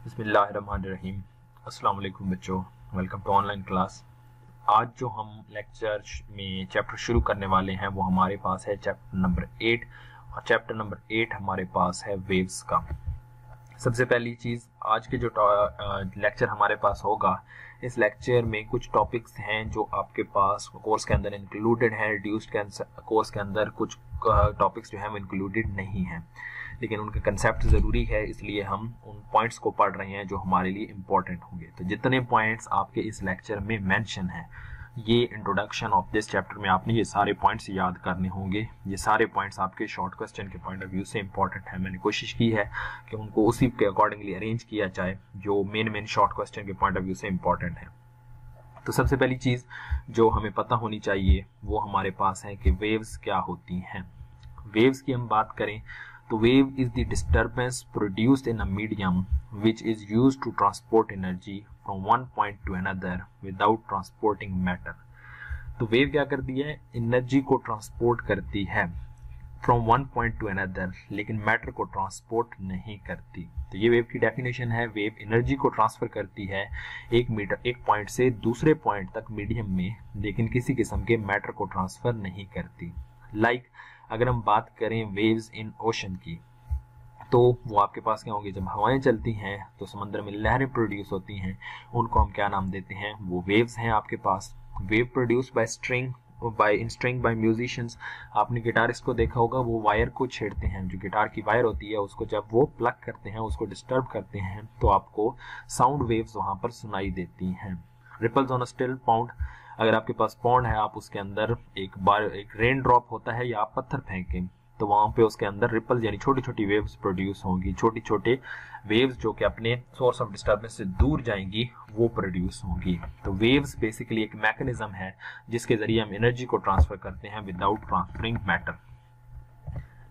बिस्मिल्लाहिर्रहमानिर्रहीम। अस्सलाम वालेकुम बच्चों, वेलकम टू ऑनलाइन क्लास। आज जो हम लेक्चर में चैप्टर शुरू करने वाले हैं वो हमारे पास है चैप्टर नंबर 8 और चैप्टर नंबर 8 हमारे पास है वेव्स का। सबसे पहली चीज़, आज के जो लेक्चर हमारे पास होगा, इस लेक्चर में कुछ टॉपिक्स हैं जो आपके पास कोर्स के अंदर इंक्लूडेड हैं। रिड्यूस्ड कोर्स के अंदर कुछ टॉपिक्स जो हैं वो इंक्लूडेड नहीं हैं, लेकिन उनका कंसेप्ट ज़रूरी है, इसलिए हम उन पॉइंट्स को पढ़ रहे हैं जो हमारे लिए इम्पोर्टेंट होंगे। तो जितने पॉइंट्स आपके इस लेक्चर में मेंशन हैं, ये इंट्रोडक्शन ऑफ दिस चैप्टर में आपने ये सारे पॉइंट्स याद करने होंगे। ये सारे पॉइंट्स आपके शॉर्ट क्वेश्चन के पॉइंट ऑफ व्यू से इंपॉर्टेंट है। मैंने कोशिश की है कि उनको उसी के अकॉर्डिंगली अरेंज किया जाए जो मेन शॉर्ट क्वेश्चन के पॉइंट ऑफ व्यू से इंपॉर्टेंट है। तो सबसे पहली चीज़ जो हमें पता होनी चाहिए वो हमारे पास है कि वेव्स क्या होती हैं। वेव्स की हम बात करें तो wave is the disturbance produced in a medium which is used to transport energy from one point to another without transporting matter। तो वेव क्या करती है? एनर्जी को ट्रांसपोर्ट करती है from one point two another, लेकिन मैटर को transport नहीं करती। तो ये वेव की डेफिनेशन है। वेव एनर्जी को ट्रांसफर करती है एक पॉइंट से दूसरे पॉइंट तक मीडियम में, लेकिन किसी किस्म के मैटर को ट्रांसफर नहीं करती। अगर हम बात करें वेव्स इन ओशन की, तो वो आपके पास क्या होंगी? जब हवाएं चलती हैं तो समंदर में लहरें प्रोड्यूस होती हैं, उनको हम क्या नाम देते हैं? वो वेव्स हैं आपके पास। Wave produce by string by musicians. आपने गिटारिस्ट को देखा होगा, वो वायर को छेड़ते हैं, जो गिटार की वायर होती है उसको जब वो प्लग करते हैं, उसको डिस्टर्ब करते हैं, तो आपको साउंड वेव्स वहां पर सुनाई देती हैं। Ripples on a still pond. अगर आपके पास पॉन्ड है, आप उसके अंदर एक रेन ड्रॉप होता है या आप पत्थर फेंकें, तो वहां पे उसके अंदर रिपल यानी छोटी छोटी वेव्स प्रोड्यूस होंगी। छोटी छोटे वेव्स जो कि अपने सोर्स ऑफ डिस्टर्बेंस से दूर जाएंगी, वो प्रोड्यूस होंगी। तो वेव्स बेसिकली एक मैकेनिज्म है जिसके जरिए हम एनर्जी को ट्रांसफर करते हैं without transferring matter.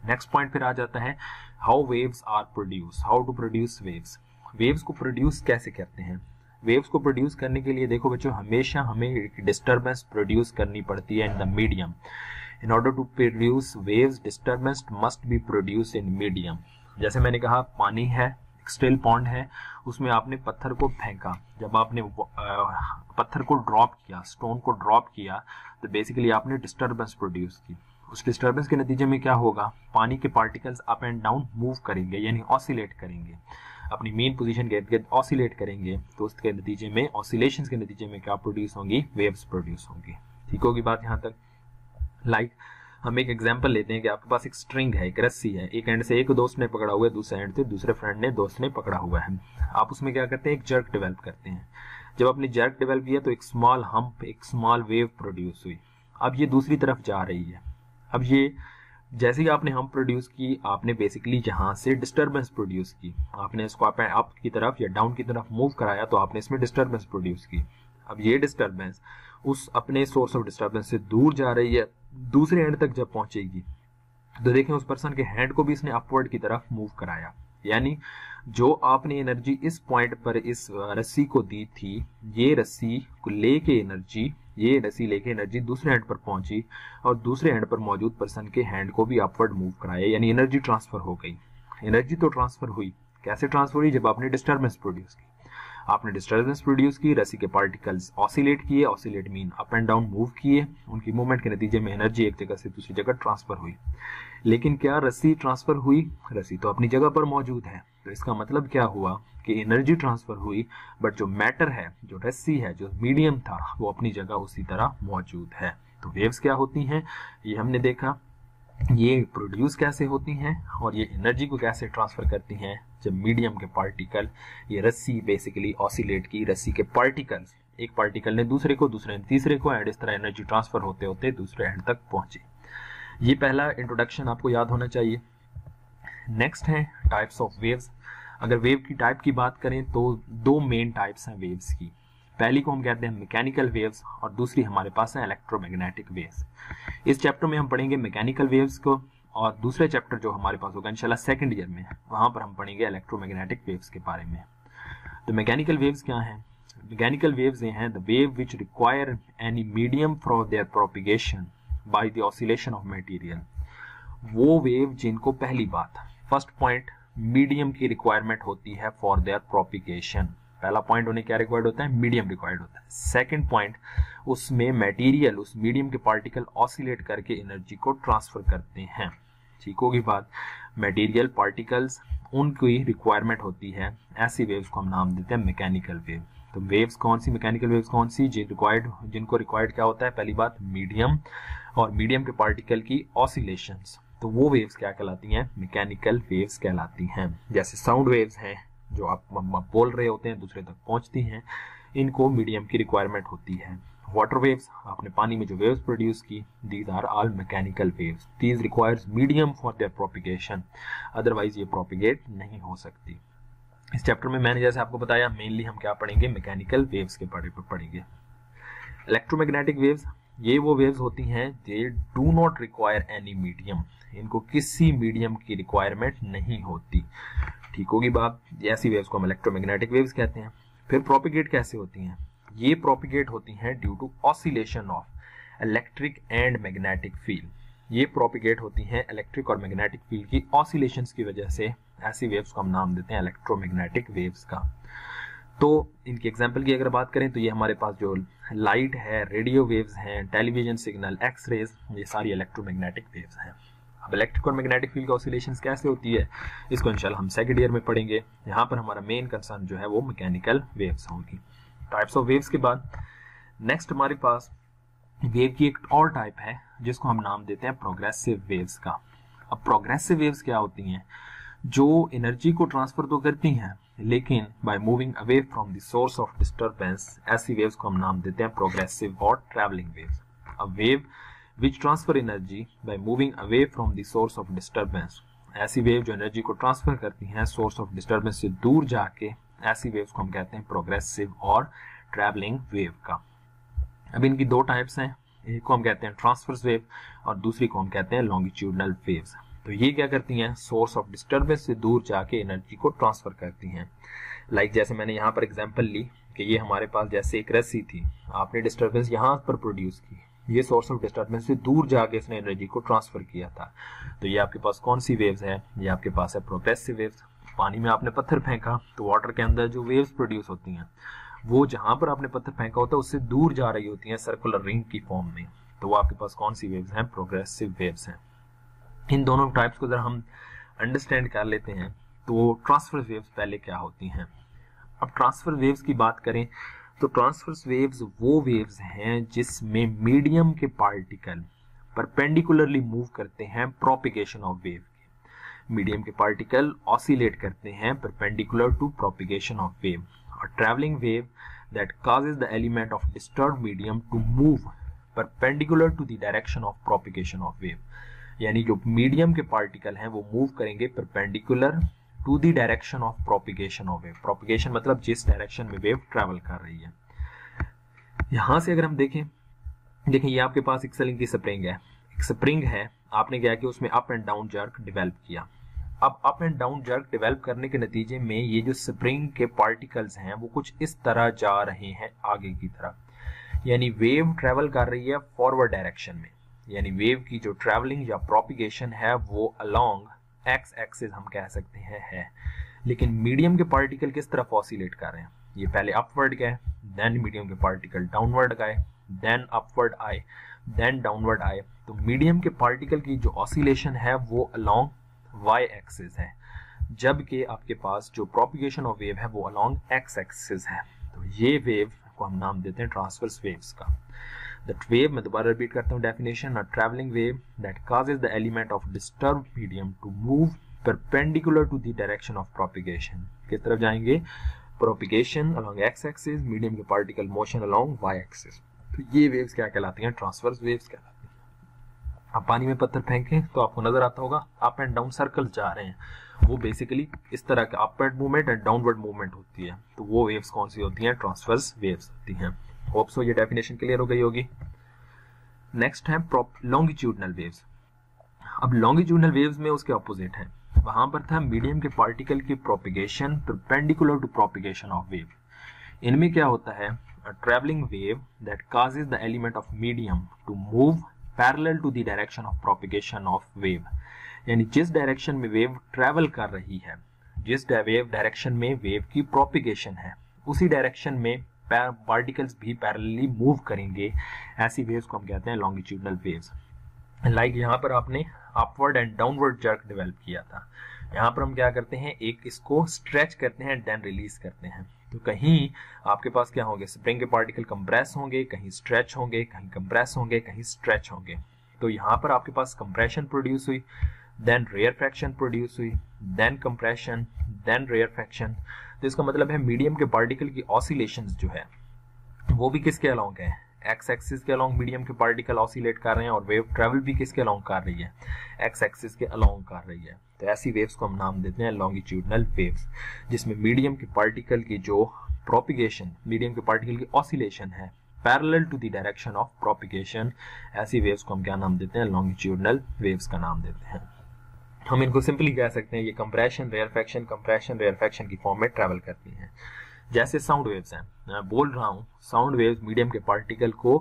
Next point फिर आ जाता है how waves are produce, how to produce waves. Waves को प्रोड्यूस कैसे करते हैं? वेव्स को प्रोड्यूस करने के लिए देखो बच्चों, हमेशा हमें एक डिस्टर्बेंस प्रोड्यूस करनी पड़ती है in the medium. In order to produce waves, disturbance must be produced in medium। जैसे मैंने कहा, पानी है, स्टिल पॉन्ड है, उसमें आपने पत्थर को फेंका। जब आपने पत्थर को ड्रॉप किया, स्टोन को ड्रॉप किया, तो बेसिकली आपने डिस्टर्बेंस प्रोड्यूस की। उस डिस्टर्बेंस के नतीजे में क्या होगा? पानी के particles up and down move करेंगे, यानी ऑसिलेट करेंगे, अपनी मेन पोजीशन के इर्द गिर्द ऑसिलेट करेंगे। तो उसके नतीजे में, ऑसिलेशंस के नतीजे में क्या प्रोड्यूस होंगी? वेव्स प्रोड्यूस होंगी। ठीक होगी बात यहाँ तक? हम एक एग्जांपल लेते हैं कि आपके पास एक स्ट्रिंग है, एक रस्सी है, एक एंड से एक दोस्त ने पकड़ा हुआ है, दूसरे एंड से दूसरे फ्रेंड ने, दोस्त ने पकड़ा हुआ है। आप उसमें क्या करते हैं? एक जर्क डेवलप करते हैं। जब आपने जर्क डेवलप किया तो एक स्मॉल हम्प, एक स्मॉल वेव प्रोड्यूस हुई। अब ये दूसरी तरफ जा रही है। अब ये जैसे ही आपने हम्प प्रोड्यूस की, आपने बेसिकली यहाँ से डिस्टर्बेंस प्रोड्यूस की। आपने इसको अप की तरफ या डाउन की तरफ मूव कराया, तो आपने इसमें डिस्टर्बेंस प्रोड्यूस की। अब ये डिस्टर्बेंस उस अपने सोर्स ऑफ डिस्टर्बेंस से दूर जा रही है, दूसरे एंड तक जब पहुंचेगी तो देखें उस पर्सन के हैंड को भी इसने अपवर्ड की तरफ मूव कराया। यानी जो आपने एनर्जी इस पॉइंट पर इस रस्सी को दी थी, ये रस्सी लेके एनर्जी दूसरे हैंड पर पहुंची और दूसरे हैंड पर मौजूद पर्सन के हैंड को भी अपवर्ड मूव कराया, यानी एनर्जी ट्रांसफर हो गई। एनर्जी तो ट्रांसफर हुई, कैसे ट्रांसफर हुई? जब आपने डिस्टर्बेंस प्रोड्यूस की। आपने डिस्टर्बेंस प्रोड्यूस की, रस्सी के पार्टिकल्स ऑसिलेट किए, oscillate mean up and down move किए, उनकी मूवमेंट के नतीजे में एनर्जी एक जगह से दूसरी जगह ट्रांसफर हुई। लेकिन क्या रस्सी ट्रांसफर हुई? रस्सी तो अपनी जगह पर मौजूद है। तो इसका मतलब क्या हुआ कि एनर्जी ट्रांसफर हुई, बट जो मैटर है, जो रस्सी है, जो मीडियम था, वो अपनी जगह उसी तरह मौजूद है। तो वेव्स क्या होती हैं ये हमने देखा, ये प्रोड्यूस कैसे होती हैं और ये एनर्जी को कैसे ट्रांसफर करती हैं। जब मीडियम के पार्टिकल, ये रस्सी बेसिकली ऑसिलेट की, रस्सी के पार्टिकल्स, एक पार्टिकल ने दूसरे को, दूसरे ने तीसरे को, एंड इस तरह एनर्जी ट्रांसफर होते होते दूसरे एंड तक पहुंचे। ये पहला इंट्रोडक्शन आपको याद होना चाहिए। नेक्स्ट है टाइप्स ऑफ वेव्स। अगर वेव की टाइप की बात करें तो दो मेन टाइप्स हैं वेव्स की। पहली को हम कहते हैं मैकेनिकल वेव्स और दूसरी हमारे पास है इलेक्ट्रोमैग्नेटिक वेव्स। इस चैप्टर में हम पढ़ेंगे मैकेनिकल वेव्स को, और दूसरे चैप्टर जो हमारे पास होगा इंशाल्लाह सेकंड ईयर में, वहां पर हम पढ़ेंगे इलेक्ट्रोमैग्नेटिक वेव्स के बारे में। तो मैकेनिकल वेव्स क्या हैं? मैकेनिकल वेव्स ये हैं the wave which require any medium for their propagation by the oscillation of material. वो वेव जिनको, पहली बात, फर्स्ट पॉइंट, मीडियम की रिक्वायरमेंट होती है फॉर देयर प्रोपिगेशन। पहला पॉइंट उन्हें क्या रिक्वायर्ड होता है, मीडियम रिक्वायर्ड होता है। सेकंड पॉइंट, उसमें मटेरियल उस मीडियम के पार्टिकल ऑसिलेट करके एनर्जी को ट्रांसफर करते हैं। ठीक होगी बात। मटेरियल पार्टिकल्स उनकी रिक्वायरमेंट होती है, ऐसी वेव्स को हम नाम देते हैं मैकेनिकल वेव। तो वेव्स कौन सी, मैकेनिकल वेव्स कौन सी, जिनको रिक्वायर्ड क्या होता है, पहली बात मीडियम, और मीडियम के पार्टिकल की ऑसिलेशंस, तो वो वेव्स क्या कहलाती हैं, मैकेनिकल वेव्स कहलाती हैं। जैसे साउंड वेव्स हैं जो आप बोल रहे होते हैं दूसरे तक पहुंचती हैं, इनको मीडियम की रिक्वायरमेंट होती है। वाटर वेव्स, आपने पानी में जो वेव्स प्रोड्यूस की, these are all mechanical waves, these requires medium for their propagation, otherwise ये प्रोपिगेट नहीं हो सकती। इस चैप्टर में मैंने जैसे आपको बताया मेनली हम क्या पढ़ेंगे, मैकेनिकल वेव्स के बारे में पढ़ेंगे। इलेक्ट्रोमैग्नेटिक वेव्स, ये वो वेव्स होती हैं they do not require any medium, इनको किसी मीडियम की रिक्वायरमेंट नहीं होती। ठीक होगी बात। ऐसी वेव्स को हम इलेक्ट्रोमैग्नेटिक वेव्स कहते हैं। फिर प्रोपिगेट कैसे होती हैं, ये प्रोपिगेट होती हैं due to oscillation of electric and magnetic field. ये प्रोपिगेट होती हैं इलेक्ट्रिक और मैग्नेटिक फील्ड की ऑसिलेशंस की वजह से। ऐसी वेव्स को हम नाम देते हैं इलेक्ट्रोमैग्नेटिक वेव्स का। तो इनकी एग्जांपल की अगर बात करें तो ये हमारे पास जो लाइट है, रेडियो वेव्स हैं, टेलीविजन सिग्नल, एक्सरेज, ये सारी इलेक्ट्रोमैग्नेटिक वेव्स हैं। अब इलेक्ट्रिक और मैग्नेटिक फील्ड की ऑसिलेशंस कैसे होती है, इसको इंशाल्लाह हम सेकंड ईयर में पढ़ेंगे। यहाँ पर हमारा मेन कंसर्न जो है वो मैकेनिकल वेव्स होगी। टाइप्स ऑफ वेव्स के बाद नेक्स्ट हमारे पास वेव की एक और टाइप है जिसको हम नाम देते हैं प्रोग्रेसिव वेव्स का। अब प्रोग्रेसिव वेव्स क्या होती हैं, जो एनर्जी को ट्रांसफर तो करती हैं लेकिन by moving away from the source of disturbance, ऐसी वेव्स को हम नाम देते हैं प्रोग्रेसिव और travelling waves. A wave which transfer energy by moving away from the source of disturbance, ऐसी वेव जो एनर्जी को ट्रांसफर करती हैं सोर्स ऑफ डिस्टर्बेंस से दूर जाके, ऐसी वेव्स को हम कहते हैं प्रोग्रेसिव और ट्रैवलिंग वेव का। अब इनकी दो टाइप्स हैं, एक को हम कहते हैं ट्रांसवर्स वेव और दूसरी को हम कहते हैं लॉन्गिट्यूडनल वेव्स। तो ये क्या करती हैं, सोर्स ऑफ डिस्टर्बेंस से दूर जाके एनर्जी को ट्रांसफर करती हैं। लाइक जैसे मैंने यहाँ पर एग्जांपल ली कि ये हमारे पास जैसे एक रस्सी थी, आपने डिस्टर्बेंस यहाँ पर प्रोड्यूस की, ये सोर्स ऑफ डिस्टर्बेंस से दूर जाके इसने एनर्जी को ट्रांसफर किया था। तो ये आपके पास कौन सी वेव्स है, ये आपके पास है प्रोग्रेसिव वेव्स। पानी में आपने पत्थर फेंका तो वाटर के अंदर जो वेव्स प्रोड्यूस होती हैं वो जहां पर आपने पत्थर फेंका होता है उससे दूर जा रही होती हैं सर्कुलर रिंग की फॉर्म में, तो वो आपके पास कौन सी वेव्स हैं, प्रोग्रेसिव वेव्स हैं। इन दोनों टाइप्स को जरा हम अंडरस्टैंड कर लेते हैं। तो ट्रांसफर वेव्स पहले क्या होती हैं। अब ट्रांसफर वेव्स की बात करें तो ट्रांसफर वेव्स वो वेव्स हैं जिसमें मीडियम के पार्टिकल परपेंडिकुलरली मूव करते हैं प्रोपिगेशन ऑफ वेव के। मीडियम के पार्टिकल ऑसिलेट करते हैं perpendicular to propagation of wave. A traveling wave that causes the element of disturbed medium to move perpendicular to the direction of propagation of wave, यानी जो medium के particle हैं वो move करेंगे perpendicular to the direction of propagation of wave. Propagation मतलब जिस direction में wave travel कर रही है। यहां से अगर हम देखें ये आपके पास एक स्प्रिंग की स्प्रिंग है, एक स्प्रिंग है, आपने क्या किया उसमें up and down jerk develop किया। अब up and down jerk develop करने के नतीजे में ये जो स्प्रिंग के पार्टिकल्स हैं वो कुछ इस तरह जा रहे हैं आगे की तरफ, यानी वेव ट्रेवल कर रही है फॉरवर्ड डायरेक्शन में, यानी वेव की जो ट्रैवलिंग या प्रोपिगेशन है वो अलोंग एक्स एक्सिस हम कह सकते हैं है। लेकिन मीडियम के पार्टिकल किस तरफ ऑसिलेट कर रहे हैं, ये पहले अपवर्ड गए, देन मीडियम के पार्टिकल डाउनवर्ड गए, देन अपवर्ड आए, देन डाउनवर्ड आए। तो मीडियम के पार्टिकल की जो ऑसिलेशन है वो अलोंग y एक्सिस है, जबकि आपके पास जो प्रोपिगेशन ऑफ वेव है वो अलोंग x एक्सिस है। तो ये वेव को हम नाम देते हैं ट्रांसवर्स वेव्स का। दैट वेव, मैं दोबारा रिपीट करता हूँ definition, a travelling wave that causes the element of disturb medium to move perpendicular to the direction of propagation. किस तरफ जाएंगे, propagation along x axis, medium के particle motion along y axis. तो ये वेव्स क्या कहलाती हैं, ट्रांसवर्स वेव्स कहलाती हैं। आप पानी में पत्थर फेंकें तो आपको नजर आता होगा अप एंड डाउन सर्कल जा रहे हैं, वो बेसिकली इस तरह का upward movement and downward movement होती है। तो वो वेव्स कौन सी होती हैं, ट्रांसवर्स वेव्स होती हैं। होप सो ये डेफिनेशन क्लियर हो गई होगी। नेक्स्ट है लॉन्गिट्यूडनल वेव्स। अब लॉन्गिट्यूडनल वेव्स में उसके ऑपोजिट है, वहां पर था मीडियम के पार्टिकल की propagation perpendicular to propagation of wave. इनमें क्या होता है, a travelling wave that causes the element of medium to move parallel to the direction of propagation of wave, यानी जिस डायरेक्शन में वेव ट्रैवल कर रही है जिस वेव डायरेक्शन में वेव की प्रोपिगेशन है उसी डायरेक्शन में पार्टिकल्स भी पैरेलली मूव करेंगे, ऐसी वेव्स को हम कहते हैं लॉन्गिट्यूडनल वेव्स। लाइक यहाँ पर आपने upward and downward jerk develop किया था, यहाँ पर हम क्या करते हैं, एक इसको स्ट्रेच करते हैं देन रिलीज करते हैं। तो कहीं आपके पास क्या होंगे, स्प्रिंग के पार्टिकल कंप्रेस होंगे, कहीं स्ट्रेच होंगे, कहीं कंप्रेस होंगे, कहीं स्ट्रेच होंगे। तो यहाँ पर आपके पास कंप्रेशन प्रोड्यूस हुई, देन रेयरफैक्शन प्रोड्यूस हुई, देन कंप्रेशन, देन रेयरफैक्शन। तो इसका मतलब है मीडियम के पार्टिकल की ऑसिलेशंस जो है वो भी किसके अलोंग है, एक्स एक्सिस के अलोंग मीडियम के पार्टिकल ऑसिलेट कर रहे हैं, और वेव ट्रेवल भी किसके अलोंग कर रही है, एक्स एक्सिस के अलोंग कर रही है। तो ऐसी वेव्स को हम नाम देते हैं लॉन्गिट्यूडनल वेव्स, जिसमें मीडियम के पार्टिकल की जो प्रोपिगेशन, मीडियम के पार्टिकल की ऑसिलेशन है parallel to the direction of propagation, ऐसी वेव्स को हम क्या नाम देते हैं, लॉन्गिट्यूडनल वेव्स का नाम देते हैं। हम इनको सिंपली कह सकते हैं ये कंप्रेशन रेयरफैक्शन की फॉर्म में ट्रैवल करती हैं। जैसे साउंड वेव्स हैं, मैं बोल रहा हूँ साउंड वेव्स मीडियम के पार्टिकल को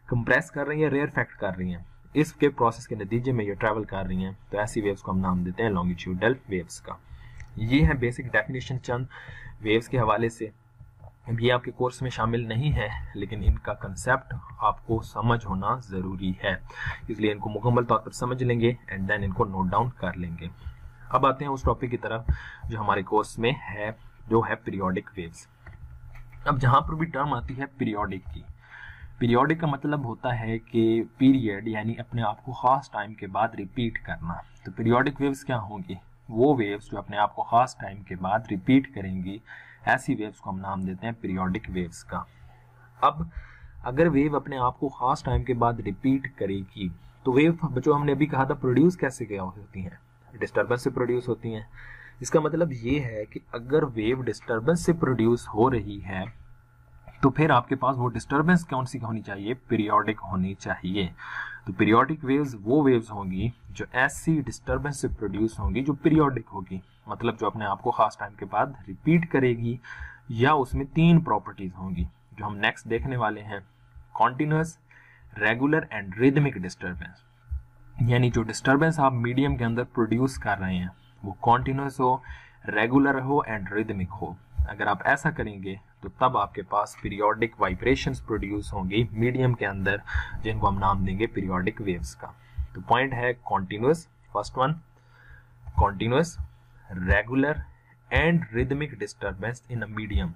कंप्रेस कर रही हैं, रेयरफैक्ट कर रही हैं, इसके प्रोसेस के नतीजे में ये ट्रैवल कर रही हैं। तो ऐसी वेव्स को हम नाम देते हैं लॉन्गिट्यूडनल वेव्स का। ये है बेसिक डेफिनेशन चंद वेव्स के हवाले से। ये आपके कोर्स में शामिल नहीं है, लेकिन इनका कंसेप्ट आपको समझ होना ज़रूरी है, इसलिए इनको मुकम्मल तौर पर समझ लेंगे एंड देन इनको नोट डाउन कर लेंगे। अब आते हैं उस टॉपिक की तरफ जो हमारे कोर्स में है, जो है पीरियोडिक वेव्स। अब जहाँ पर भी टर्म आती है पीरियोडिक की, पीरियोडिक का मतलब होता है कि पीरियड यानी अपने आप को खास टाइम के बाद रिपीट करना। तो पीरियोडिक वेव्स क्या होंगी, वो वेव्स जो अपने आप को खास टाइम के बाद रिपीट करेंगी, ऐसी वेव्स को हम नाम देते हैं पीरियोडिक वेव्स का। अब अगर वेव अपने आप को खास टाइम के बाद रिपीट करेगी तो वेव जो हमने अभी कहा था प्रोड्यूस कैसे क्या होती हैं, डिस्टर्बेंस से प्रोड्यूस होती हैं। इसका मतलब ये है कि अगर वेव डिस्टर्बेंस से प्रोड्यूस हो रही है तो फिर आपके पास वो डिस्टर्बेंस कौन सी होनी चाहिए, पीरियोडिक होनी चाहिए। तो पीरियोडिक वेव्स वो वेव्स होंगी जो ऐसी डिस्टर्बेंस से प्रोड्यूस होंगी जो पीरियोडिक होगी, मतलब जो अपने आप को खास टाइम के बाद रिपीट करेगी, या उसमें 3 प्रॉपर्टीज होंगी जो हम नेक्स्ट देखने वाले हैं, continuous, regular and rhythmic disturbance. यानी जो डिस्टर्बेंस आप मीडियम के अंदर प्रोड्यूस कर रहे हैं वो कॉन्टिन्यूअस हो, रेगुलर हो एंड रिदमिक हो। अगर आप ऐसा करेंगे तो तब आपके पास पीरियोडिक वाइब्रेशंस प्रोड्यूस होंगी मीडियम के अंदर, जिनको हम नाम देंगे पीरियोडिक वेव्स का। तो पॉइंट है continuous, first one continuous, regular and rhythmic disturbance in a medium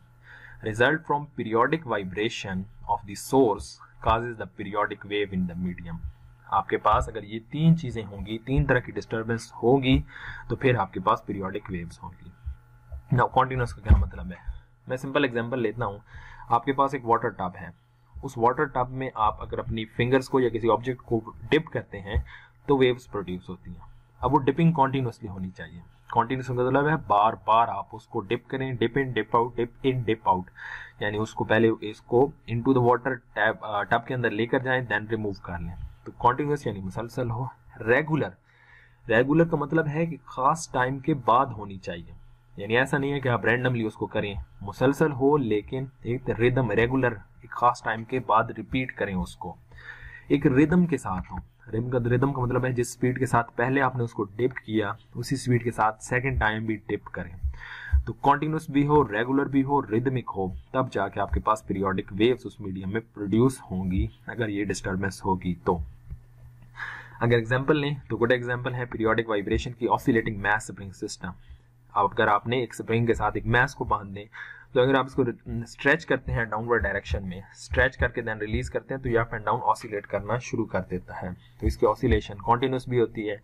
result from periodic vibration of the source causes the periodic wave in the medium। आपके पास अगर ये 3 चीजें होंगी, 3 तरह की डिस्टर्बेंस होगी, तो फिर आपके पास पीरियोडिक वेव्स होंगी। नाउ कॉन्टिन्यूअस का क्या मतलब है, मैं सिंपल एग्जांपल लेता हूँ। आपके पास एक वाटर टब है, उस वाटर टब में आप अगर अपनी फिंगर्स को या किसी ऑब्जेक्ट को डिप करते हैं तो वेव्स प्रोड्यूस होती हैं। अब वो डिपिंग कॉन्टिन्यूअसली होनी चाहिए। कॉन्टिन्यूस का मतलब है बार बार आप उसको डिप करें, dip in dip out, dip in dip out, यानी उसको पहले इसको इनटू द वाटर टब के अंदर लेकर जाएं देन रिमूव कर लें। तो कॉन्टिन्यूस यानी मुसलसल हो। रेगुलर, रेगुलर का मतलब है कि खास टाइम के बाद होनी चाहिए, यानी ऐसा नहीं है कि आप रैंडमली उसको करें, मुसलसल हो लेकिन एक रिदम, रेगुलर, एक खास टाइम के बाद रिपीट करें उसको, एक रिदम के साथ हो। रिदम का मतलब है जिस स्पीड के साथ पहले आपने उसको डिप किया उसी स्पीड के साथ सेकंड टाइम भी डिप करें। तो कॉन्टिन्यूस भी हो, रेगुलर भी हो, रिदमिक हो, तब जाके आपके पास पीरियोडिक वेव्स उस मीडियम में प्रोड्यूस होंगी अगर ये डिस्टर्बेंस होगी तो। अगर एग्जांपल लें तो गुड एग्जांपल है पीरियोडिक वाइब्रेशन की ऑसिलेटिंग मास स्प्रिंग सिस्टम। अब अगर आपने एक स्प्रिंग के साथ एक मास को बांध दें तो अगर आप इसको स्ट्रेच करते हैं डाउनवर्ड डायरेक्शन में, स्ट्रेच करके देन रिलीज करते हैं तो ये अप एंड डाउन ऑसिलेट करना शुरू कर देता है। तो इसकी ऑसिलेशन कॉन्टिन्यूस भी होती है,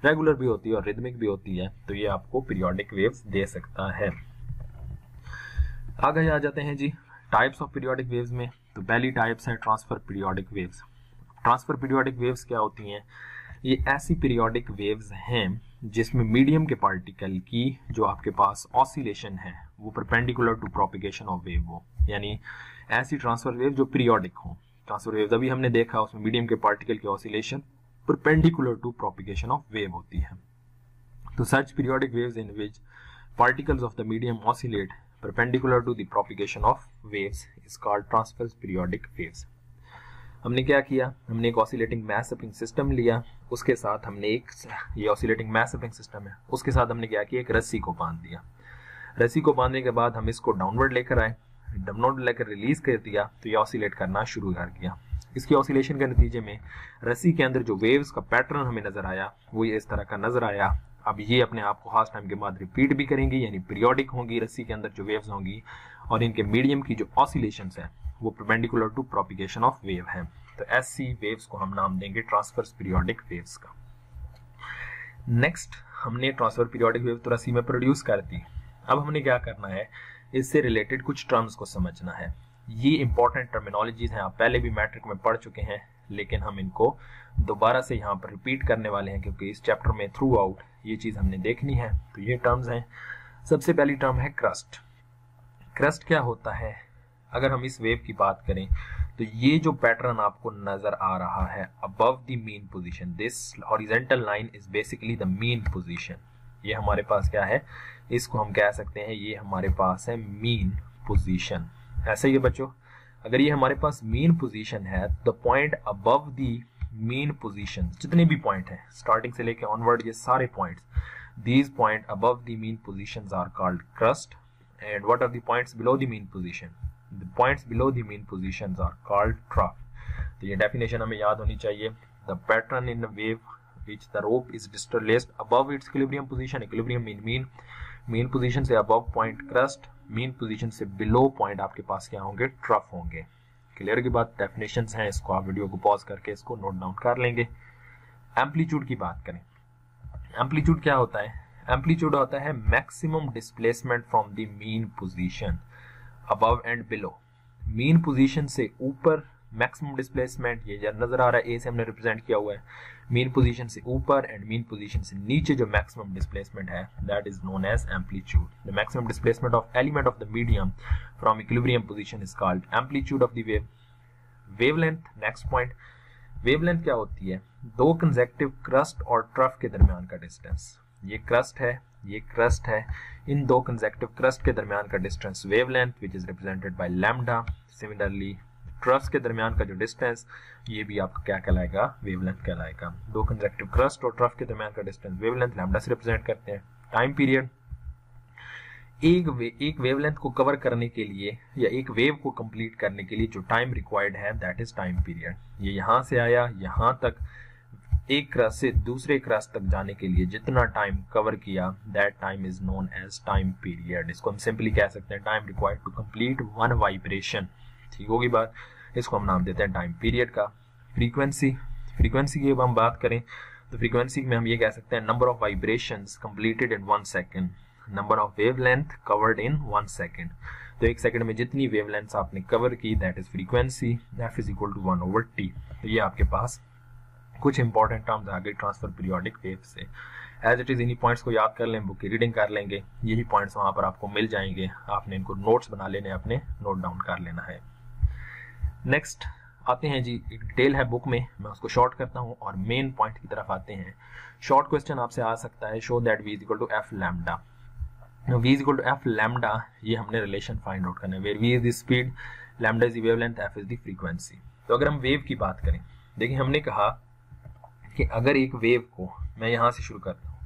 रेगुलर भी होती है और रिदमिक भी होती है। तो ये आपको पीरियोडिक वेव्स दे सकता है। आगे आ जाते हैं जी टाइप्स ऑफ पीरियोडिक वेव्स में। तो पहली टाइप्स है transfer periodic waves. Transfer periodic waves क्या होती हैं, ये ऐसी पीरियोडिक वेव्स हैं जिसमें मीडियम के पार्टिकल की जो आपके पास ऑसिलेशन है वो perpendicular to propagation of wave हो, यानी ऐसी ट्रांसफर वेव जो पीरियोडिक हो। ट्रांसफर वेव अभी हमने देखा उसमें मीडियम के पार्टिकल की oscillation perpendicular to propagation of wave होती है। तो such periodic waves in which particles of the medium oscillate perpendicular to the propagation of waves is called transverse periodic waves. हमने क्या किया, हमने एक ऑसिलेटिंग मास स्प्रिंग सिस्टम लिया, उसके साथ हमने एक, ये ऑसिलेटिंग मास स्प्रिंग सिस्टम है, उसके साथ हमने क्या किया, एक रस्सी को बांध दिया। रस्सी को बांधने के बाद हम इसको डाउनवर्ड लेकर आए, डाउनवर्ड लेकर रिलीज कर दिया तो ये ऑसिलेट करना शुरू कर दिया। इसकी ऑसिलेशन के नतीजे में रस्सी के अंदर जो वेव्स का पैटर्न हमें नजर आया वो ये इस तरह का नजर आया। अब ये अपने आप को खास टाइम के बाद रिपीट भी करेंगी, यानी पीरियोडिक होंगी रस्सी के अंदर जो वेव्स होंगी, और इनके मीडियम की जो ऑसिलेशंस है वो perpendicular to propagation of wave है। तो ऐसी वेव्स को हम नाम देंगे ट्रांसवर्स पीरियोडिक वेव्स का। नेक्स्ट, हमने ट्रांसफर पीरियोडिक वेव तो रस्सी में प्रोड्यूस कर दी। अब हमने क्या करना है, इससे रिलेटेड कुछ टर्म्स को समझना है। ये इंपॉर्टेंट टर्मिनोलॉजीज हैं, आप पहले भी मैट्रिक में पढ़ चुके हैं, लेकिन हम इनको दोबारा से यहाँ पर रिपीट करने वाले हैं क्योंकि इस चैप्टर में थ्रू आउट ये चीज हमने देखनी है। तो ये टर्म्स हैं। सबसे पहली टर्म है क्रस्ट। क्रस्ट क्या होता है? अगर हम इस वेव की बात करें तो ये जो पैटर्न आपको नजर आ रहा है above the mean position, this horizontal line is basically the mean position. ये हमारे पास क्या है, इसको हम कह सकते हैं ये हमारे पास है मीन पोजीशन। ऐसा ही है बच्चों, अगर ये हमारे पास मीन पोजीशन है तो point above the mean position, जितने भी पॉइंट हैं स्टार्टिंग से लेके ऑनवर्ड, ये सारे points, these point above the mean positions are called crest, and what are the points below the mean position? The points below the mean positions are called trough. तो ये definition हमें याद होनी चाहिए। The pattern in a wave which the rope is displaced above its equilibrium position, equilibrium mean mean position से above point crest, mean position से below point आपके पास क्या होंगे, trough होंगे। क्लियर की बात? डेफिनेशंस हैं, इसको आप वीडियो को पॉज करके इसको नोट डाउन कर लेंगे। एम्पलीट्यूड की बात करें, एम्पलीट्यूड क्या होता है? एम्पलीट्यूड होता है maximum displacement from the mean position above and below. Mean position से ऊपर मैक्सिमम डिस्प्लेसमेंट, ये नजर आ रहा है, ए से हमने रिप्रेजेंट किया हुआ है। मीन पोजीशन से ऊपर एंड मीन पोजीशन से नीचे जो मैक्सिमम डिस्प्लेसमेंट है that is known as amplitude. The maximum displacement of element of the medium from equilibrium position is called amplitude of the wave. Wavelength, next point, wavelength क्या होती है? दो consecutive crust और trough के दरमियान का distance. ये क्रस्ट है, ये क्रस्ट है, इन दो कंसेक्टिव क्रस्ट के दरमियान का distance wavelength which is represented by lambda. Similarly troughs के दरमियान का जो डिस्टेंस, ये भी आपका क्या कहलाएगा, वेवलेंथ कहलाएगा। दो कंसेक्टिव क्रस्ट और ट्रफ के दरमियान का डिस्टेंस वेवलेंथ लैम्डा से रिप्रेजेंट करते हैं। टाइम पीरियड, एक वेवलेंथ को कवर करने के लिए या एक वेव को कंप्लीट करने के लिए जो टाइम रिक्वायर्ड है दैट इज टाइम पीरियड। ये यहां से आया यहां तक, एक क्रस्ट से दूसरे क्रस्ट तक जाने के लिए जितना टाइम कवर किया that time is known as time period. इसको हम सिंपली कह सकते हैं time required to complete one vibration. ठीक होगी बात? इसको हम नाम देते हैं टाइम पीरियड का। फ्रीक्वेंसी, फ्रीक्वेंसी की अब हम बात करें तो फ्रीक्वेंसी में हम ये कह सकते हैं number of vibrations completed in 1 second, number of wavelength covered in 1 second. तो एक सेकंड में जितनी वेवलेंथ आपने कवर की that is frequency, F is equal to 1/t। तो ये आपके पास कुछ इंपॉर्टेंट टर्म्स आ गए ट्रांसफर पीरियोडिक वेव से। एज इट इज इन्हीं पॉइंट्स को याद कर लें, बुक की रीडिंग कर लेंगे, यही पॉइंट्स वहां पर आपको मिल जाएंगे, आपने इनको नोट्स बना लेने, अपने नोट डाउन कर लेना है। नेक्स्ट आते हैं जी, एक डिटेल है बुक में, मैं उसको शॉर्ट करता हूं और मेन पॉइंट की तरफ आते हैं। शॉर्ट क्वेश्चन आपसे आ सकता है, show that v is equal to F lambda. v is equal to F lambda, ये हमने रिलेशन फाइंड आउट करना है, where v is the speed, lambda is the wavelength, f is the frequency. तो अगर हम वेव की बात करें, देखिए हमने कहा कि अगर एक वेव को मैं यहां से शुरू करता हूं,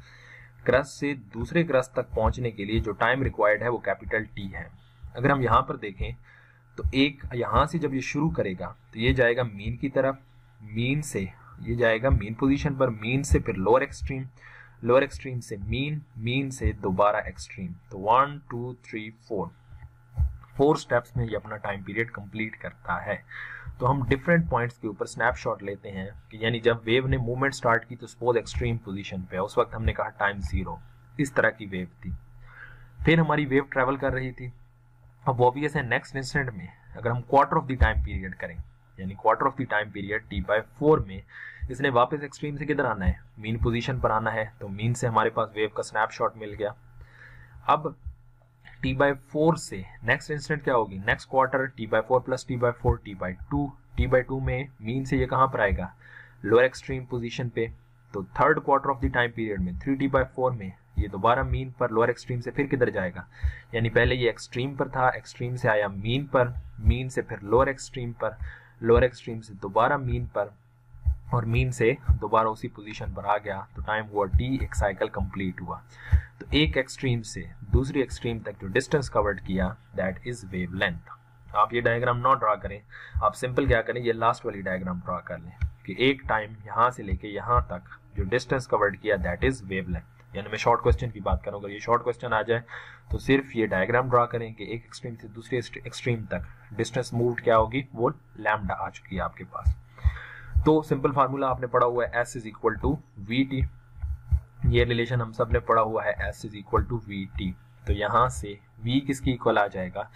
क्रस्ट से दूसरे क्रस्ट तक पहुंचने के लिए जो टाइम रिक्वायर्ड है वो कैपिटल T है। अगर हम यहां पर देखें तो एक यहां से जब ये शुरू करेगा तो ये जाएगा मीन की तरफ, मीन से ये जाएगा मीन पोजीशन पर, मीन से फिर लोअर एक्सट्रीम, लोअर एक्सट्रीम से मीन, मीन से दोबारा एक्सट्रीम। तो 1 2 3 4 स्टेप्स में ये अपना टाइम पीरियड कंप्लीट करता है। तो हम डिफरेंट पॉइंट्स के ऊपर स्नैपशॉट लेते हैं कि यानी जब वेव ने मूवमेंट स्टार्ट की तो सपोज एक्सट्रीम पोजीशन पे, उस वक्त हमने कहा टाइम 0, इस तरह की वेव थी। फिर हमारी वेव ट्रेवल कर रही थी। अब ऑब्वियस है नेक्स्ट इंस्टेंट में अगर हम quarter of the time period करें, यानी quarter of the time period t/4 में इसने वापस एक्सट्रीम से किधर आना है, मीन पोजीशन पर आना है। तो मीन से हमारे पास वेव का स्नैपशॉट मिल गया। अब t/4 से नेक्स्ट इंस्टेंट क्या होगी, next quarter t/4 plus t/4 t/2, t/2 में मीन से ये कहां पर आएगा, लोअर एक्सट्रीम पोजीशन पे। तो third quarter of the time period में 3t/4 में ये दोबारा मीन पर, लोअर एक्सट्रीम से फिर किधर जाएगा, यानी पहले ये एक्सट्रीम पर था, एक्सट्रीम से आया मीन पर, मीन से फिर लोअर एक्सट्रीम पर, लोअर एक्सट्रीम से दोबारा मीन पर, और मीन से दोबारा उसी पोजीशन पर आ गया तो टाइम हुआ t, एक साइकिल कंप्लीट हुआ। तो एक एक्सट्रीम से दूसरी एक्सट्रीम तक जो डिस्टेंस कवर्ड किया दैट इज वेवलेंथ। आप ये डायग्राम ना ड्रा करें, आप सिंपल क्या करें, ये लास्ट वाली डायग्राम ड्रा कर लें कि एक टाइम यहाँ से लेके यहाँ तक जो डिस्टेंस कवर्ड किया दैट इज वेवलेंथ। यानी मैं शॉर्ट क्वेश्चन की बात करूँ, अगर ये शॉर्ट क्वेश्चन आ जाए तो सिर्फ ये डायग्राम ड्रा करें कि एक एक्सट्रीम से दूसरी एक्सट्रीम तक डिस्टेंस मूव्ड क्या होगी, वो लैम्डा आ चुकी है आपके पास। तो सिंपल फार्मूला आपने पढ़ा हुआ है S is equal to VT, ये रिलेशन हम सब ने पढ़ा हुआ है S is equal to VT। तो यहाँ से V किसकी इक्वल आ जाएगा,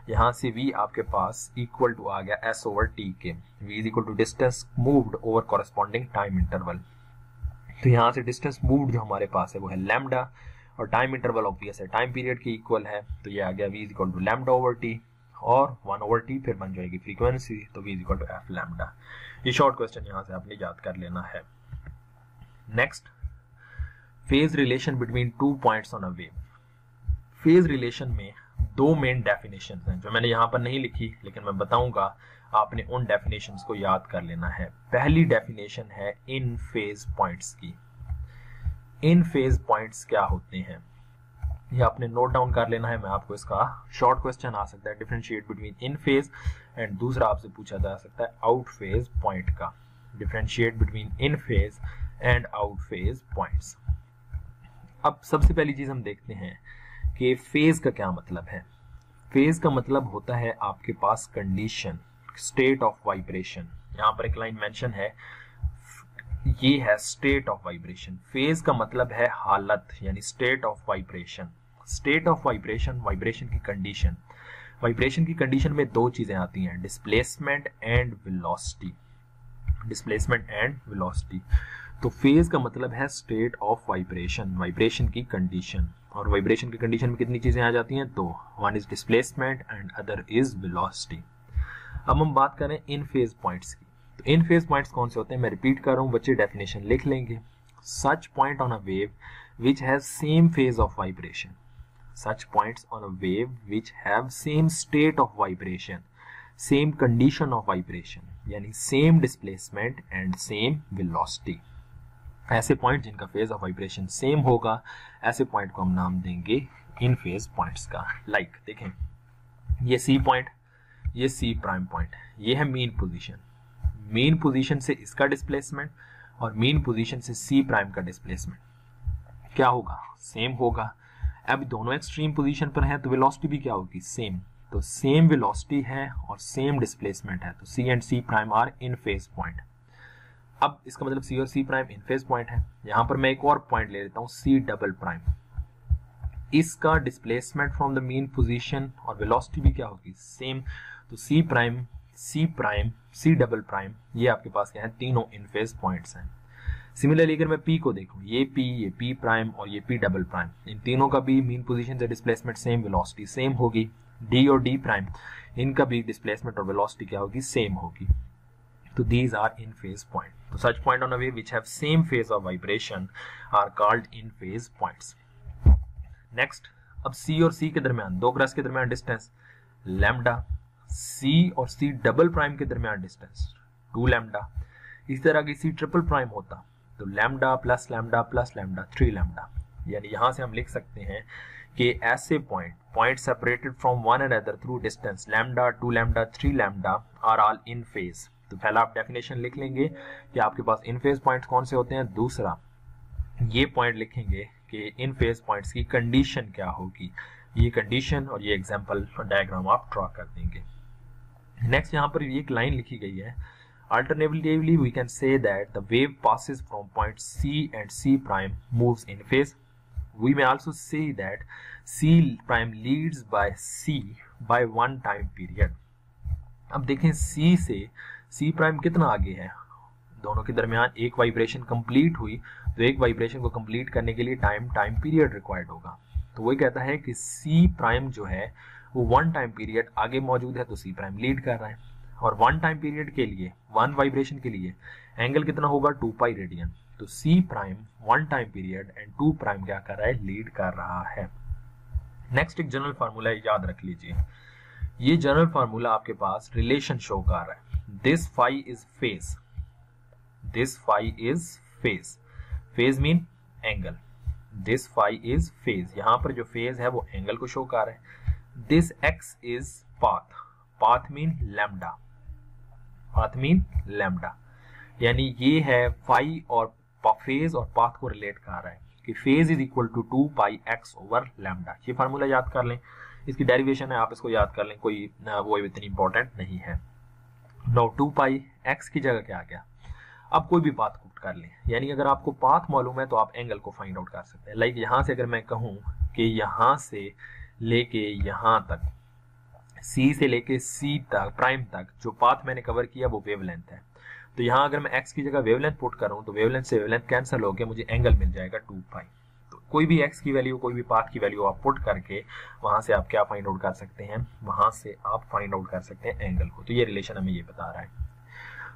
यहाँ से V आपके पास इक्वल टू आ गया S ओवर T के। V is equal to distance moved over corresponding time interval. तो यहाँ से डिस्टेंस मूव्ड जो हमारे पास है वो है लैम्डा, और टाइम इंटरवल ऑब्वियस है टाइम पीरियड की इक्वल है, तो ये आ गया V is equal to lambda over T, और 1 ओवर T फिर बन जाएगी फ्रीक्वेंसी, तो V is equal to F lambda. ये शॉर्ट क्वेश्चन यहाँ से आपने याद कर लेना है। Next, phase relation between 2 points on a wave. Phase relation में दो मेन डेफिनेशंस हैं जो मैंने यहाँ पर नहीं लिखी, लेकिन मैं बताऊंगा, आपने उन डेफिनेशंस को याद कर लेना है। पहली डेफिनेशन है इन फेज पॉइंट्स की। इन फेज पॉइंट्स क्या होते हैं ये आपने नोट डाउन कर लेना है। मैं आपको इसका शॉर्ट क्वेश्चन आ सकता है differentiate between in phase, and दूसरा आपसे पूछा जा सकता है आउट फेज पॉइंट का, differentiate between in phase and out phase points. अब सबसे पहली चीज हम देखते हैं कि फेज का क्या मतलब है। फेज का मतलब होता है आपके पास कंडीशन, स्टेट ऑफ वाइब्रेशन। यहाँ पर एक लाइन मेंशन है, ये है स्टेट ऑफ वाइब्रेशन। फेज का मतलब है हालत, यानी state of vibration. State of vibration, vibration की कंडीशन। वाइब्रेशन की कंडीशन में दो चीजें आती हैं, displacement and velocity. Displacement and velocity. तो फेज का मतलब है स्टेट ऑफ वाइब्रेशन, वाइब्रेशन की कंडीशन। और वाइब्रेशन की कंडीशन में कितनी चीजें आ जाती हैं, दो, one is displacement and other is velocity. अब हम बात करें इन फेज पॉइंट्स की। तो इन फेज पॉइंट्स कौन से होते हैं, मैं रिपीट कर रहा हूं, बच्चे डेफिनेशन लिख लेंगे। Such point on a wave which has same phase of vibration. Such points on a wave which have same state of vibration, same condition of vibration, यानी same displacement and same velocity. ऐसे point जिनका phase of vibration same होगा, ऐसे point को हम नाम देंगे in phase points का। लाइक देखें, ये सी पॉइंट, ये सी प्राइम पॉइंट, ये है मीन पोजीशन। मीन पोजीशन से इसका डिस्प्लेसमेंट और मीन पोजीशन से सी प्राइम का डिस्प्लेसमेंट क्या होगा, सेम होगा। अब दोनों एक्सट्रीम पोजीशन पर हैं तो वेलोसिटी भी क्या होगी, सेम। तो सेम वेलोसिटी है और सेम डिस्प्लेसमेंट है, तो C and C prime are in phase point. अब इसका मतलब सी और C prime in phase point है। यहां पर मैं एक और पॉइंट ले लेता हूं, सी डबल प्राइम। इसका displacement from the mean position और वेलोसिटी भी क्या होगी, सेम। तो C prime, C prime, C double prime, ये आपके पास क्या है, तीनों इन फेज पॉइंट्स हैं। सिमिलरली अगर मैं पी को देखूं, ये पी प्राइम और ये पी डबल प्राइम, इन तीनों का भी मीन पोजीशन से डिस्प्लेसमेंट सेम, वेलोसिटी सेम होगी। डी और डी प्राइम, इनका भी डिस्प्लेसमेंट और वेलोसिटी क्या होगी, सेम होगी। तो these are in phase point. तो such point on a wave which have same phase of vibration are called in phase points. Next, अब C और C के दरमियान, दो क्रस के दरमियान डिस्टेंस लैम्डा, C और C डबल प्राइम के दरमियान डिस्टेंस 2 लैम्डा। इस तरह की C ट्रिपल प्राइम होता तो lambda plus lambda plus lambda 3 lambda. यानी यहां से हम लिख सकते हैं कि ऐसे point separated from one another through distance lambda, 2 lambda, 3 lambda are all in phase. तो पहला आप डेफिनेशन लिख लेंगे कि आपके पास इन फेज पॉइंट्स कौन से होते हैं। दूसरा ये पॉइंट लिखेंगे कि इन फेज पॉइंट्स की कंडीशन क्या होगी, ये कंडीशन और ये एग्जांपल डायग्राम आप ड्रॉ कर देंगे। नेक्स्ट यहाँ पर एक लाइन लिखी गई है, alternatively we can say that the wave passes from point C and C prime moves in phase. We may also say that C prime leads by C by one time period. अब देखें सी से C prime कितना आगे है, दोनों के दरमियान एक वाइब्रेशन कंप्लीट हुई, तो एक वाइब्रेशन को कंप्लीट करने के लिए टाइम पीरियड रिक्वायर्ड होगा। तो वही कहता है कि सी प्राइम जो है वो वन टाइम पीरियड आगे मौजूद है, तो सी प्राइम लीड कर रहा है। और वन टाइम पीरियड के लिए, वन वाइब्रेशन के लिए एंगल कितना होगा, 2 पाई रेडियन। तो C prime one time period and 2 prime क्या कर रहा है, लीड कर रहा है। नेक्स्ट एक जनरल फार्मूला याद रख लीजिए, ये जनरल फार्मूला आपके पास रिलेशन शो कर रहा है। This phi is phase, this phi is phase, phase mean angle, this phi is phase, यहां पर जो फेज है वो एंगल को शो कर रहा है। This x is path, path mean lambda, path mean lambda, यानी ये है फाई और फेज और पाथ को रिलेट कर रहा है कि phase is equal to 2 pi x over lambda. ये फार्मूला याद कर लें, इसकी डेरिवेशन है, आप इसको याद कर लें, कोई वो इतनी इंपॉर्टेंट नहीं है। नो 2 पाई एक्स की जगह क्या आ गया, अब कोई भी पाथ पुट कर लें, यानी अगर आपको पाथ मालूम है तो आप एंगल को फाइंड आउट कर सकते हैं। लाइक यहां से अगर मैं कहूं कि यहां से लेके यहां तक, सी से लेके सी तक प्राइम तक जो पाथ मैंने कवर किया वो वेवलेंथ है, तो यहां अगर मैं x की जगह वेवलेंथ पुट करूं तो वेवलेंथ से वेवलेंथ कैंसिल हो गया, मुझे एंगल मिल जाएगा 2 पाई। तो कोई भी x की वैल्यू, कोई भी पाथ की वैल्यू आप पुट करके वहां से आप क्या फाइंड आउट कर सकते हैं, वहां से आप फाइंड आउट कर सकते हैं एंगल को। तो ये रिलेशन हमें ये बता रहा है।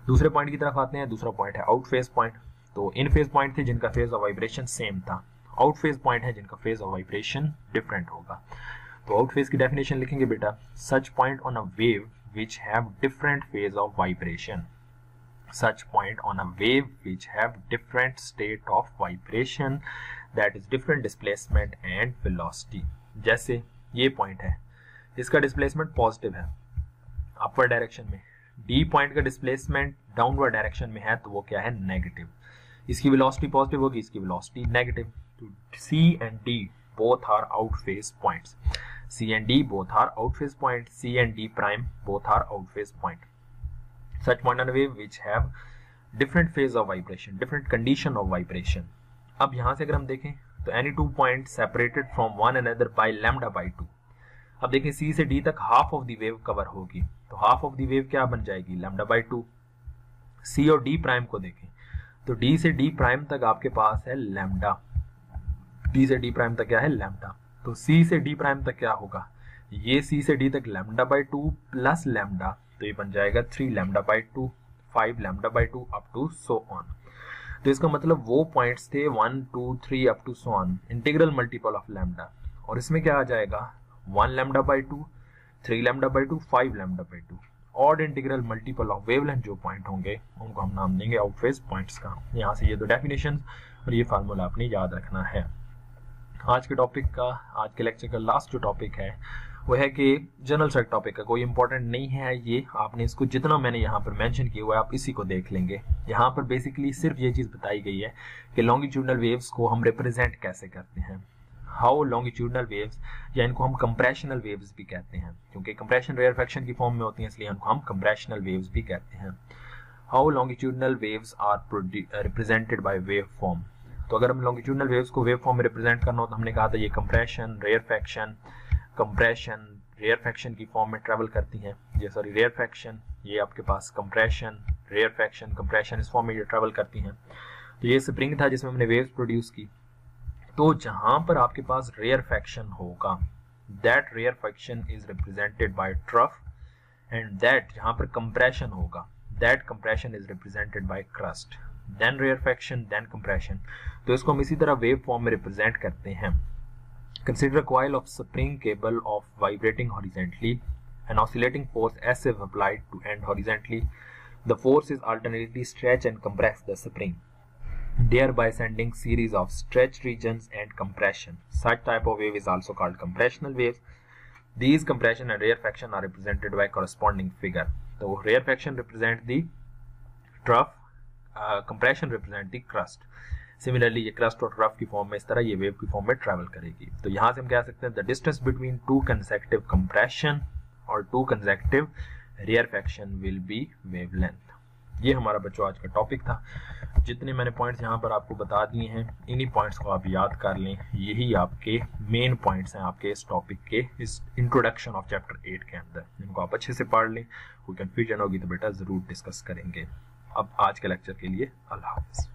दूसरे पॉइंट की तरफ आते हैं। दूसरा पॉइंट है आउट फेज पॉइंट। तो इन फेज पॉइंट थे जिनका फेज ऑफ वाइब्रेशन सेम था, आउट फेज पॉइंट है जिनका फेज ऑफ वाइब्रेशन डिफरेंट होगा। तो आउट फेज की डेफिनेशन लिखेंगे बेटा, such point on a wave which have different phase of vibration, such point on a wave which have different state of vibration, that is different displacement and velocity। जैसे ये point है, इसका displacement positive है upward direction में, D point का displacement downward direction में है तो वो क्या है, नेगेटिव। इसकी वेलोसिटी पॉजिटिव होगी, इसकी वेलोसिटी नेगेटिव। तो C and D both are out phase points, C and D both are out phase point, C and D prime both are out phase point. Such point on a wave which have different phase of vibration, different condition of vibration। अब यहां से अगर हम देखें तो any two points separated from one another by lambda by 2। अब देखें C से D तक half of the wave cover होगी, तो हाफ ऑफ द वेव क्या बन जाएगी, लैम्डा बाई 2। C और D प्राइम को देखें तो D से D प्राइम तक आपके पास है लैम्डा, D से D प्राइम तक क्या है, लैम्डा। तो C से D प्राइम तक क्या होगा, ये C से D तक लैम्डा बाई 2 प्लस लैम्डा, तो ये बन जाएगा 3 lambda by 2, 5 lambda by 2 up to so on. तो इसका मतलब वो पॉइंट्स थे 1 2 3 up to so on, integral multiple of lambda. और इसमें क्या आ जाएगा, 1 lambda by 2, 3 lambda by 2, 5 lambda by 2। Odd integral multiple of wavelength जो पॉइंट होंगे उनको हम नाम देंगे आउट फेज पॉइंट्स का। यहाँ से ये दो डेफिनेशन और ये फार्मूला आपने याद रखना है। आज के टॉपिक का, आज के लेक्चर का लास्ट जो टॉपिक है वो है कि जनरल सेट टॉपिक का कोई इंपॉर्टेंट नहीं है ये, आपने इसको जितना मैंने यहाँ पर मेंशन किया हुआ है आप इसी को देख लेंगे। यहाँ पर बेसिकली सिर्फ ये चीज बताई गई है कि लॉन्गिट्यूडनल वेव्स को हम रिप्रेजेंट कैसे करते हैं, हाउ लॉन्गिट्यूडनल वेव्स, या इनको हम कंप्रेशनल वेव्स भी कहते हैं, क्योंकि कंप्रेशन रेयरफेक्शन की फॉर्म में होती है इसलिए इनको हम कंप्रेशनल वेव्स भी कहते हैं। How longitudinal waves are represented by wave form. तो अगर हम लॉन्गिट्यूडनल वेव्स को वेव फॉर्म में रिप्रेजेंट करना हो तो हमने कहा था ये कंप्रेशन, रेयरफेक्शन, कंप्रेशन, रेयरफेक्शन की फॉर्म में ट्रेवल करती हैं। ये सॉरी रेयरफेक्शन, ये आपके पास कंप्रेशन, रेयरफेक्शन, कंप्रेशन, इस फॉर्म में ये ट्रेवल करती हैं। तो ये स्प्रिंग था जिसमें हमने वेव्स प्रोड्यूस की। तो जहां पर आपके पास रेयरफेक्शन होगा, that rarefaction is represented by trough, and that जहां पर कंप्रेशन होगा, that compression is represented by crest. Then rarefaction, then compression. तो इसको हम इसी तरह वेव फॉर्म में रिप्रेजेंट करते हैं। Consider a coil of spring cable of vibrating horizontally, an oscillating force S is applied to end horizontally. The force is alternately stretch and compress the spring, thereby sending series of stretch regions and compression. Such type of wave is also called compressional waves. These compression and rarefaction are represented by corresponding figure. So rarefaction represent the trough, compression represent the crust. Similarly ये crust और trough की form में इस तरह ये wave की form में travel करेगी। तो यहाँ से हम कह सकते हैं the distance between two consecutive compression और two consecutive rarefaction will be wavelength. ये हमारा बच्चों आज का टॉपिक था। जितने मैंने पॉइंट्स यहाँ पर आपको बता दिए हैं इन्हीं पॉइंट्स को आप याद कर लें, यही आपके मेन पॉइंट्स हैं आपके इस टॉपिक के, इस इंट्रोडक्शन ऑफ चैप्टर 8 के अंदर। इनको आप अच्छे से पढ़ लें, कोई कंफ्यूजन होगी तो बेटा जरूर डिस्कस करेंगे। अब आज के लेक्चर के लिए अल्लाह हाफिज़।